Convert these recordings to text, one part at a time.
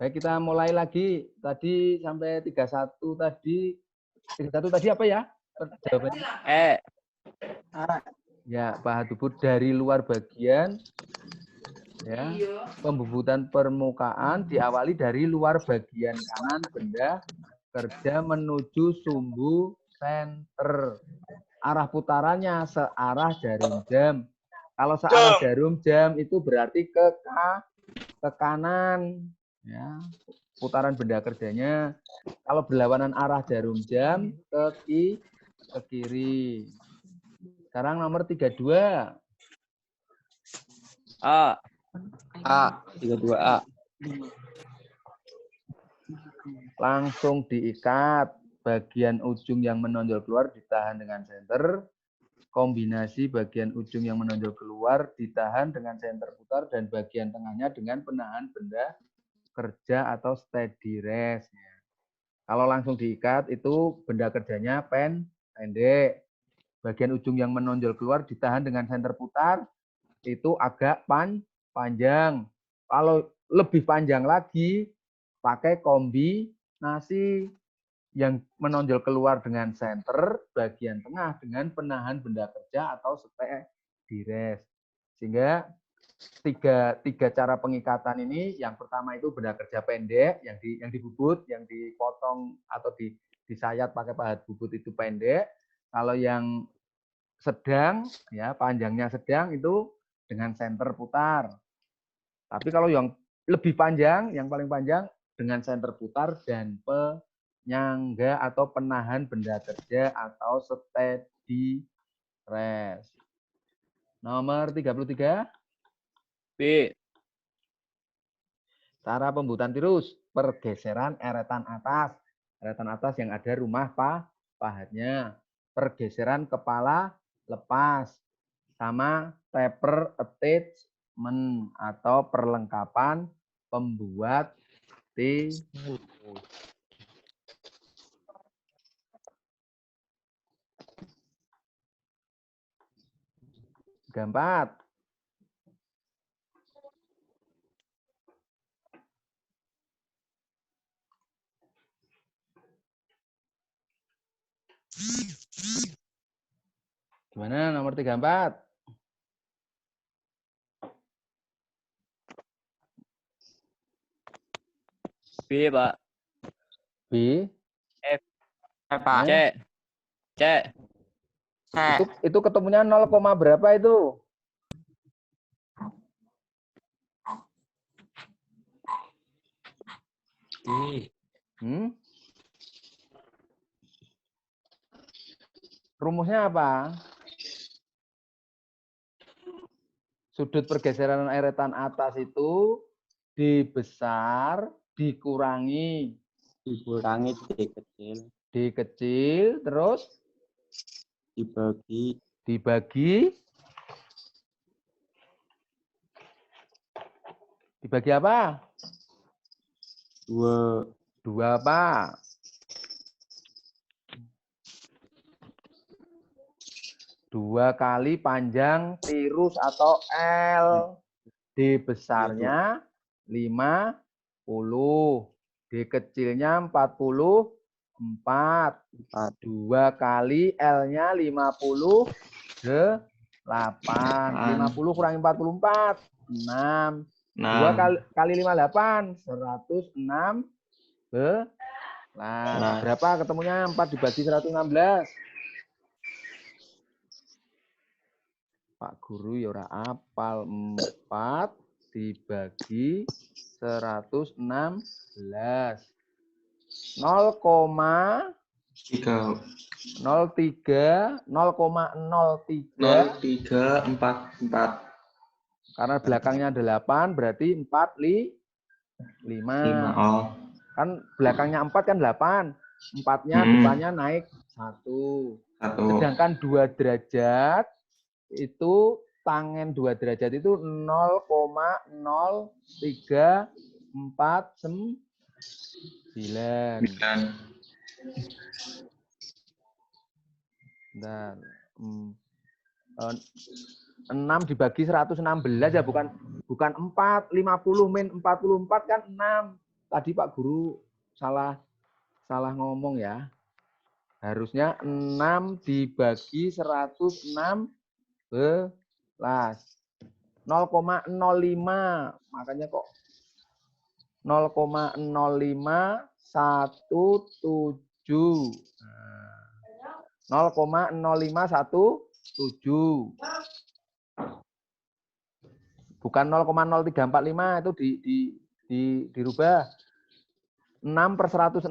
Baik, kita mulai lagi. Tadi sampai 31 tadi. 31 tadi apa ya? Jawabannya? Ya, Pak Hatubur, dari luar bagian ya. Pembubutan permukaan diawali dari luar bagian kanan benda kerja menuju sumbu senter. Arah putarannya searah jarum jam. Kalau searah jarum jam itu berarti ke kanan ya. Putaran benda kerjanya. Kalau berlawanan arah jarum jam ke kiri. Sekarang nomor 32. A. 32A. Langsung diikat. Bagian ujung yang menonjol keluar ditahan dengan senter. Kombinasi bagian ujung yang menonjol keluar ditahan dengan senter putar dan bagian tengahnya dengan penahan benda kerja atau steady rest. Kalau langsung diikat itu benda kerjanya pendek. Bagian ujung yang menonjol keluar ditahan dengan senter putar itu agak panjang. Kalau lebih panjang lagi pakai kombinasi yang menonjol keluar dengan senter, bagian tengah dengan penahan benda kerja atau steady rest. Sehingga tiga cara pengikatan ini, yang pertama itu benda kerja pendek, yang dibubut, yang dipotong atau disayat pakai pahat bubut itu pendek. Kalau yang sedang, ya panjangnya sedang itu dengan senter putar. Tapi kalau yang lebih panjang, yang paling panjang dengan senter putar dan penyangga atau penahan benda kerja atau steady rest. Nomor 33. B. Cara pembuatan tirus, pergeseran eretan atas. Eretan atas yang ada rumah pahatnya. Pergeseran kepala lepas. Sama taper attachment atau perlengkapan pembuat tirus. 34. Gimana nomor 34? B, Pak. B. F. Pak. C. C. Itu ketemunya 0, berapa itu? Rumusnya apa? Sudut pergeseran eretan atas itu dibesar, dikurangi D kecil. D kecil, terus Dibagi apa? 2. 2 apa? 2 kali panjang tirus atau L. D besarnya 50. D kecilnya 44. 2 kali L-nya 58. 50 kurangi 44. 6. 2 kali 58. 116. Berapa ketemunya? 4 dibagi 116. Pak Guru ya ora apal. 4 dibagi 116. 0,0344. Karena belakangnya 8 berarti 5. Kan belakangnya 4 kan 8. 4-nya depannya naik 1. Sedangkan 2 derajat itu tangen 2 derajat itu 0,0349. Bentar. 6 dibagi 116 ya, bukan 4. 50 min 44 kan 6. tadi Pak Guru salah ngomong ya. Harusnya 6 dibagi 116. 0,05. Makanya kok 0,0517. 0,0517. Bukan 0,0345 itu dirubah. 6 per 116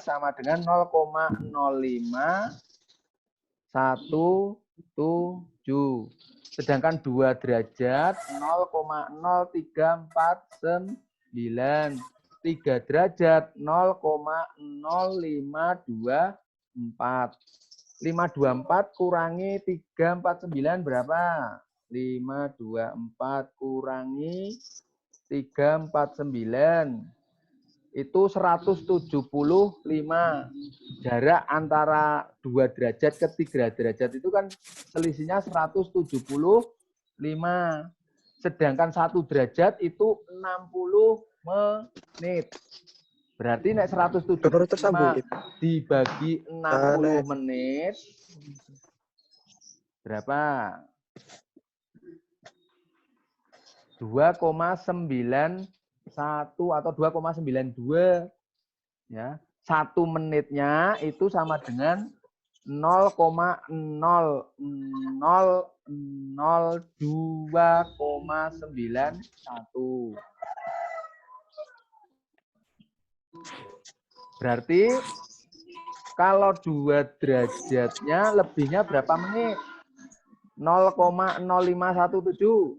sama dengan 0,0517. Sedangkan 2 derajat 0,0349. 3 derajat 0,0524. 524 kurangi 349 berapa? 524 kurangi 349. Itu 175. Jarak antara 2 derajat ke 3 derajat itu kan selisihnya 175. Sedangkan 1 derajat itu 60 menit. Berarti nek 175 dibagi 60 menit berapa? 2,91 atau 2,92 ya. 1 menitnya itu sama dengan 0,0002,91. Berarti kalau 2 derajatnya lebihnya berapa menit? 0,0517.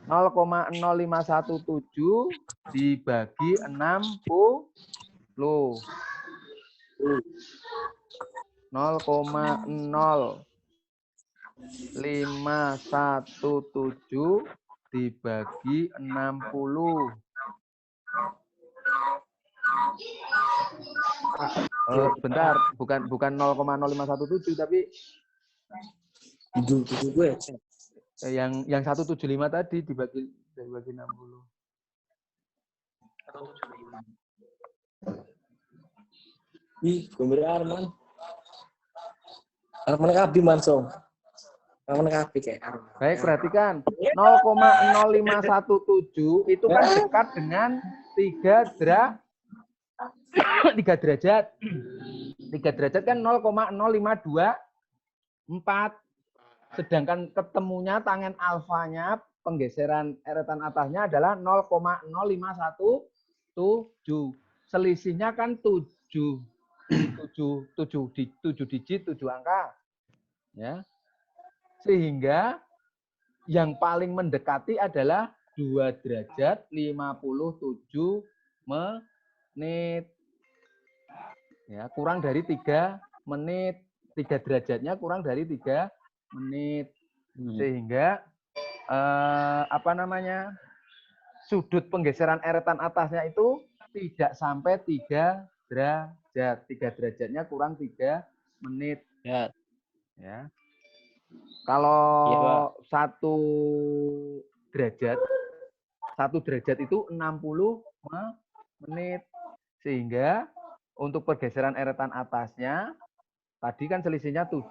0,0517 dibagi 60. 0,0517 dibagi 60. Bentar, bukan 0,0517 tapi yang 175 tadi dibagi 60. 175. Ih, gomber Arman. Arman kapi mansong. Arman kapi kayak Arman. Baik, perhatikan. 0,0517 itu kan dekat dengan 3 derajat. 3 derajat kan 0,0524. Sedangkan ketemunya tangen alfanya, penggeseran eretan atasnya adalah 0,0517. Selisihnya kan 7 digit, 7 angka. Ya. Sehingga yang paling mendekati adalah 2 derajat 57 menit. Ya, kurang dari 3 menit. 3 derajatnya kurang dari 3 menit. Sehingga sudut penggeseran eretan atasnya itu tidak sampai 3 derajat. 3 derajatnya kurang 3 menit. Ya. Ya. Kalau Ya, 1 derajat itu 60 menit. Sehingga untuk pergeseran eretan atasnya tadi kan selisihnya 7.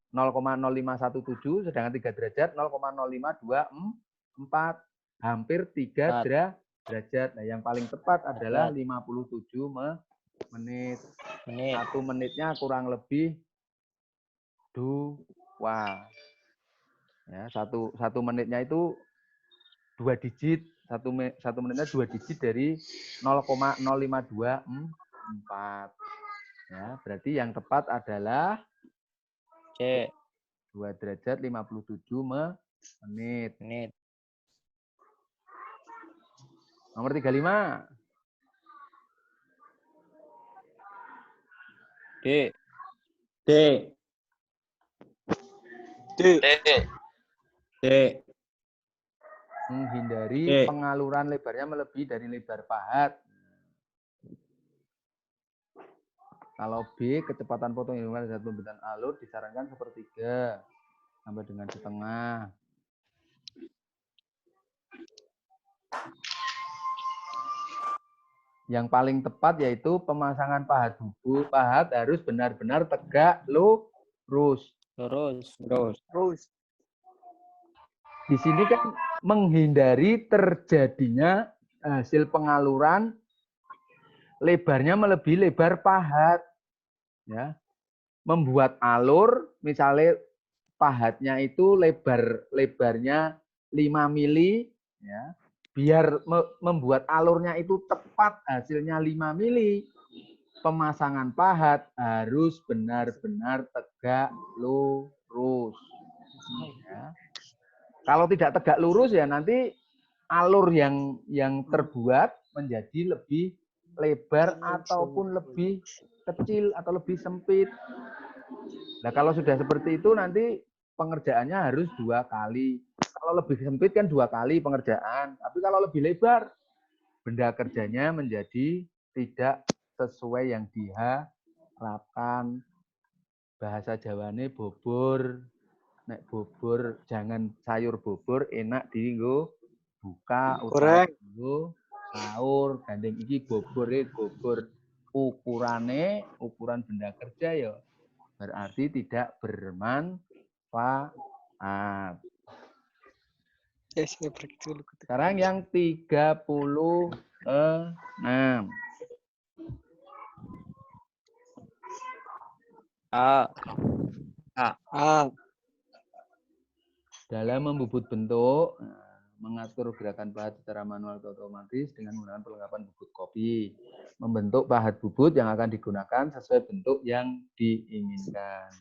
0,0517 sedangkan 3 derajat 0,0524. Hampir 3 derajat. Nah, yang paling tepat adalah 57 menit. 1 menitnya kurang lebih 2. Ya, satu menitnya itu 2 digit. 1 menitnya 2 digit dari 0,0524. Ya, berarti yang tepat adalah C. 2 derajat 57 menit. Nomor 35. D. Menghindari pengaluran lebarnya melebihi dari lebar pahat. Kalau B, kecepatan potong hubungan zat pembentukan alur disarankan sepertiga sampai dengan setengah. Yang paling tepat yaitu pemasangan pahat bubut. Pahat harus benar-benar tegak, lurus. Lurus. Terus. Di sini kan menghindari terjadinya hasil pengaluran lebarnya melebihi lebar pahat. Ya. Membuat alur, misalnya pahatnya itu lebarnya 5 mili, ya. Biar membuat alurnya itu tepat hasilnya 5 mili, pemasangan pahat harus benar-benar tegak lurus. Ya. Kalau tidak tegak lurus ya nanti alur yang terbuat menjadi lebih lebar ataupun lebih kecil atau lebih sempit. Nah kalau sudah seperti itu nanti pengerjaannya harus 2 kali. Kalau lebih sempit kan 2 kali pengerjaan. Tapi kalau lebih lebar, benda kerjanya menjadi tidak sesuai yang diharapkan. Bahasa Jawane bobor. Nek bobor jangan sayur bobor enak dienggo buka utawa dienggo sahur. Gandeng iki bobor ukuran benda kerja ya berarti tidak bermanfaat. Sekarang yang 36. Dalam membubut bentuk, mengatur gerakan pahat secara manual atau otomatis dengan menggunakan perlengkapan bubut kopi. Membentuk pahat bubut yang akan digunakan sesuai bentuk yang diinginkan.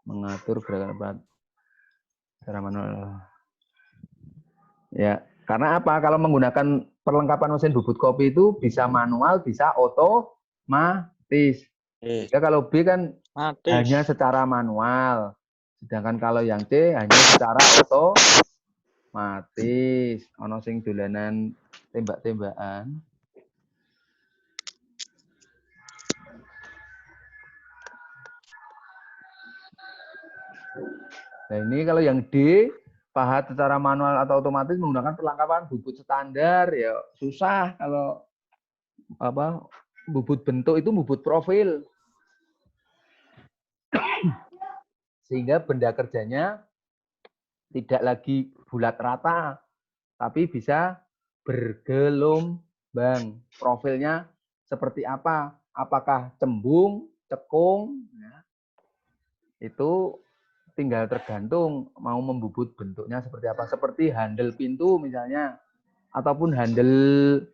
Mengatur gerakan pahat secara manual. Ya, karena apa? Kalau menggunakan perlengkapan mesin bubut kopi itu bisa manual, bisa otomatis. Ya kalau B kan hanya secara manual. Sedangkan kalau yang C hanya secara otomatis. Ono sing dolanan tembak-tembakan. Nah ini kalau yang D, pahat secara manual atau otomatis menggunakan perlengkapan bubut standar ya susah kalau apa bubut bentuk itu bubut profil. Sehingga benda kerjanya tidak lagi bulat rata, tapi bisa bergelombang. Profilnya seperti apa? Apakah cembung, cekung? Ya. Itu tinggal tergantung mau membubut bentuknya seperti apa. Seperti handle pintu misalnya, ataupun handle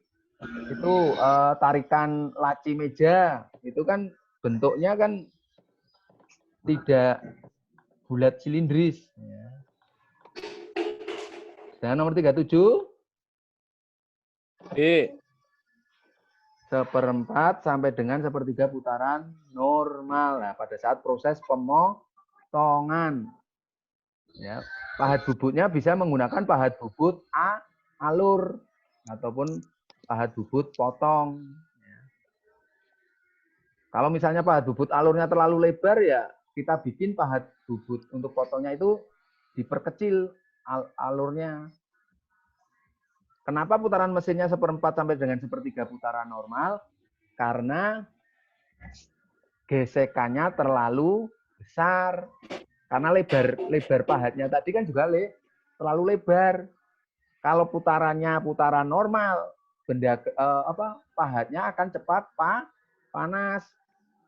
itu tarikan laci meja. Itu kan bentuknya kan tidak bulat silindris. Ya. Dan nomor 37. Seperempat sampai dengan sepertiga putaran normal. Nah, pada saat proses pemotongan. Ya, pahat bubutnya bisa menggunakan pahat bubut alur ataupun pahat bubut potong. Ya. Kalau misalnya pahat bubut alurnya terlalu lebar ya kita bikin pahat bubut untuk potongnya itu diperkecil alurnya. Kenapa putaran mesinnya seperempat sampai dengan sepertiga putaran normal? Karena gesekannya terlalu besar. Karena lebar pahatnya tadi kan juga terlalu lebar. Kalau putarannya putaran normal, pahatnya akan cepat panas.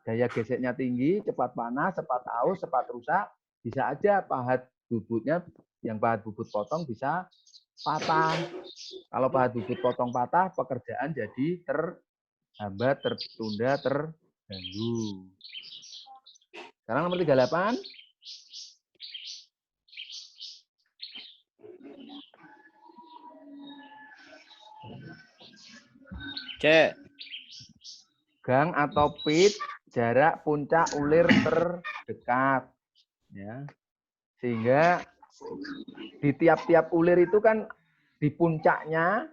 Daya geseknya tinggi, cepat panas, cepat aus, cepat rusak. Bisa aja pahat bubutnya yang pahat bubut potong bisa patah. Kalau pahat bubut potong patah, pekerjaan jadi terhambat, tertunda, terganggu. Sekarang nomor 38. C. Gang atau pit, jarak puncak ulir terdekat. Ya. Sehingga di tiap-tiap ulir itu kan di puncaknya,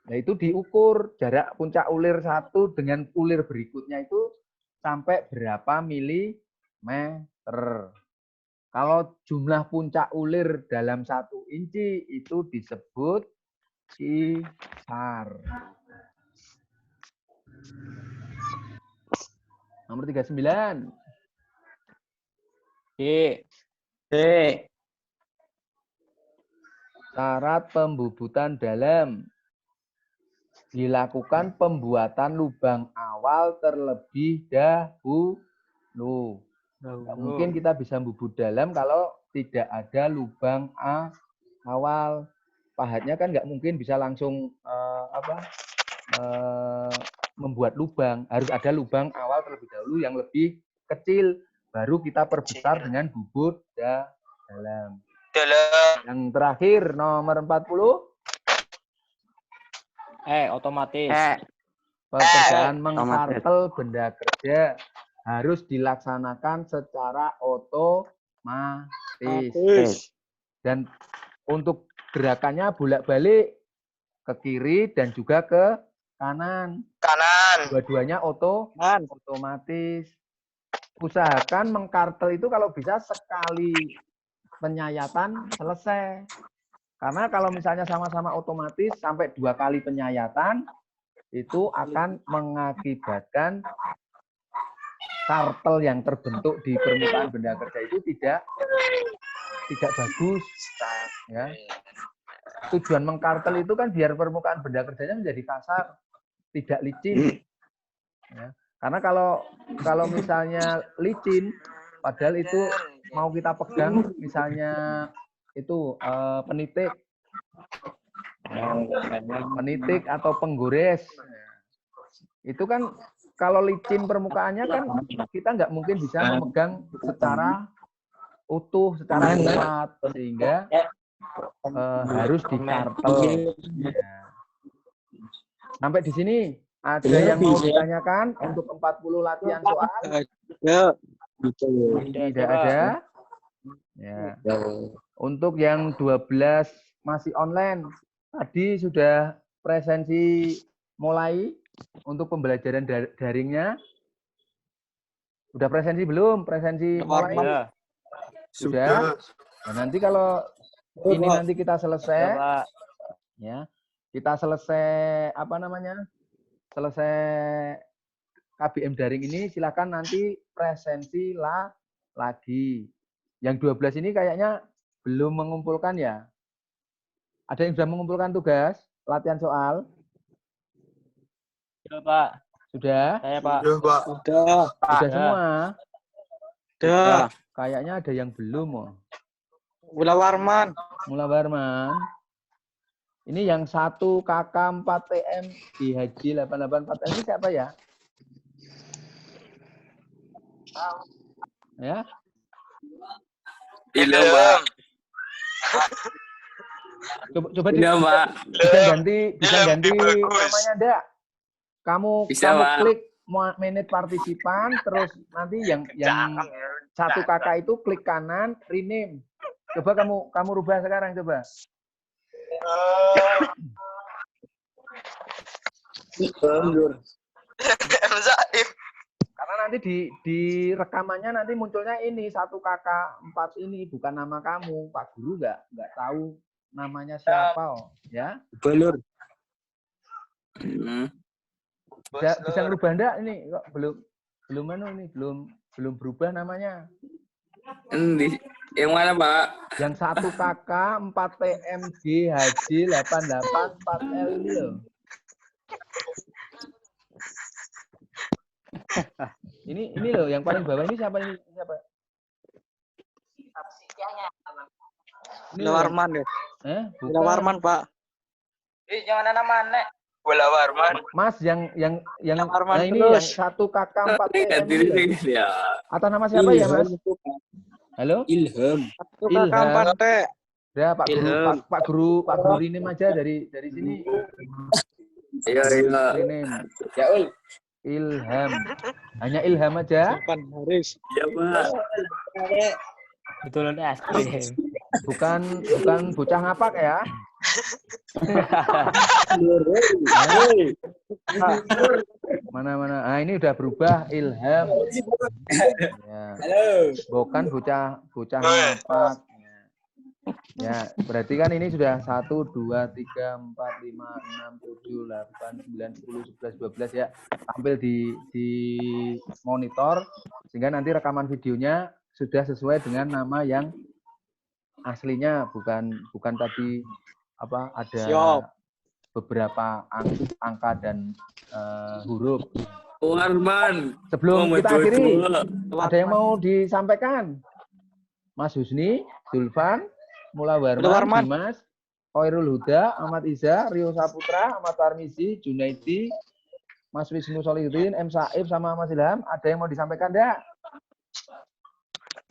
nah itu diukur jarak puncak ulir satu dengan ulir berikutnya itu sampai berapa milimeter. Kalau jumlah puncak ulir dalam 1 inci itu disebut kisar. Nomor 39. D. D. Syarat pembubutan dalam. Dilakukan pembuatan lubang awal terlebih dahulu. Nggak mungkin kita bisa bubut dalam kalau tidak ada lubang awal. Pahatnya kan nggak mungkin bisa langsung membuat lubang. Harus ada lubang awal terlebih dahulu yang lebih kecil. Baru kita perbesar dengan bubut dalam. Yang terakhir nomor 40. Otomatis. Pekerjaan mengkartel benda kerja harus dilaksanakan secara otomatis. Dan untuk gerakannya bolak-balik ke kiri dan juga ke kanan. Dua-duanya otomatis. Usahakan mengkartel itu kalau bisa sekali penyayatan selesai. Karena kalau misalnya sama-sama otomatis sampai 2 kali penyayatan, itu akan mengakibatkan kartel yang terbentuk di permukaan benda kerja itu tidak bagus. Ya. Tujuan mengkartel itu kan biar permukaan benda kerjanya menjadi kasar, tidak licin. Ya. Karena kalau misalnya licin, padahal itu mau kita pegang, misalnya itu penitik atau penggores. Itu kan kalau licin permukaannya kan kita nggak mungkin bisa memegang secara utuh, secara kuat, sehingga harus dikartel. Sampai di sini ada yang mau ditanyakan untuk 40 latihan soal? Tidak ada. Ya. Untuk yang 12 masih online, tadi sudah presensi mulai untuk pembelajaran daringnya. Sudah presensi belum? Presensi mulai? Ya. Sudah. Nah, nanti kalau ini nanti kita selesai, ya, kita selesai selesai KBM daring ini, silakan nanti presensi lagi. Yang 12 ini kayaknya belum mengumpulkan ya. Ada yang sudah mengumpulkan tugas latihan soal? Sudah, Pak. Sudah? Saya, Pak. Udah. Sudah semua? Udah. Kayaknya ada yang belum. Mula Warman. Ini yang 1 KK 4 TM di Haji 884 ini siapa ya? Ya? Ilham, Pak. Coba Pak. bisa ganti namanya enggak? Kamu Bisa, Pak. klik manage partisipan, terus nanti yang 1 kakak itu klik kanan rename. Coba kamu rubah sekarang, coba. Karena nanti di rekamannya nanti munculnya ini 1 kakak 4 ini bukan nama kamu. Pak Guru nggak tahu namanya siapa, ya? Balur. Bisa ngerubah enggak ini? Kok belum berubah namanya. Yang mana, Pak? Yang 1 KK 4 TMG HJ 884L ini loh. Ini loh yang paling bawah ini siapa ini? Siapa? Mula Warman ya. Bukan. Mula Warman, Pak. Jangan nama Bola Warman. Mas yang Warman ini terus. yang 1 KK 4 TM ini loh. Ya. Atas nama siapa ya, Mas? Halo? Ilham. Satu Ilham. kakak 4 T. Ya, Pak Guru rename aja dari sini. Iya. Rename. Ya, Ul. Ilham. Hanya Ilham aja. Pan Haris. Iya, Pak. Betulan es krim. Bukan bocah ngapak ya. Mana. Ah, ini udah berubah Ilham. Ya. Halo. Bukan bocah ngapak. Ya, berarti kan ini sudah 1, 2, 3, 4, 5, 6, 7, 8, 9, 10, 11, 12 ya. Tampil di monitor sehingga nanti rekaman videonya sudah sesuai dengan nama yang aslinya, bukan tadi apa ada Siap. beberapa angka dan huruf. Warman. Sebelum kita akhiri, Dua. ada yang mau disampaikan? Mas Husni, Zulfan, Mula Warman, Dimas, Khairul Huda, Ahmad Iza, Rio Saputra, Ahmad Tarmizi, Junaidi, Mas Wisnu Solihuddin, M. Saif, sama Mas Ilham. Ada yang mau disampaikan enggak?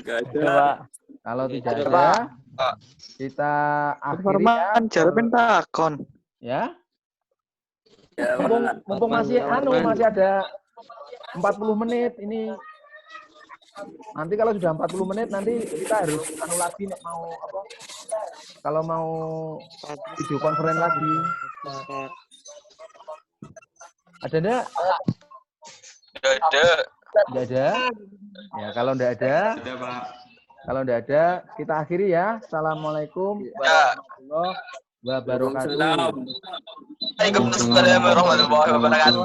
Gak Coba. ada. Kalau tidak Coba. ada, kita akhiri ya. Jarupin takon. Ya. Ya, Mumpung masih masih ada 40 menit ini. Nanti kalau sudah 40 menit nanti kita harus lagi mau apa? Kalau mau video konferen lagi. Ada enggak? Gak ada. Enggak ada? Ya, kalau enggak ada, kalau enggak ada, kita akhiri ya. Assalamualaikum warahmatullahi wabarakatuh. Waalaikumsalam warahmatullahi wabarakatuh.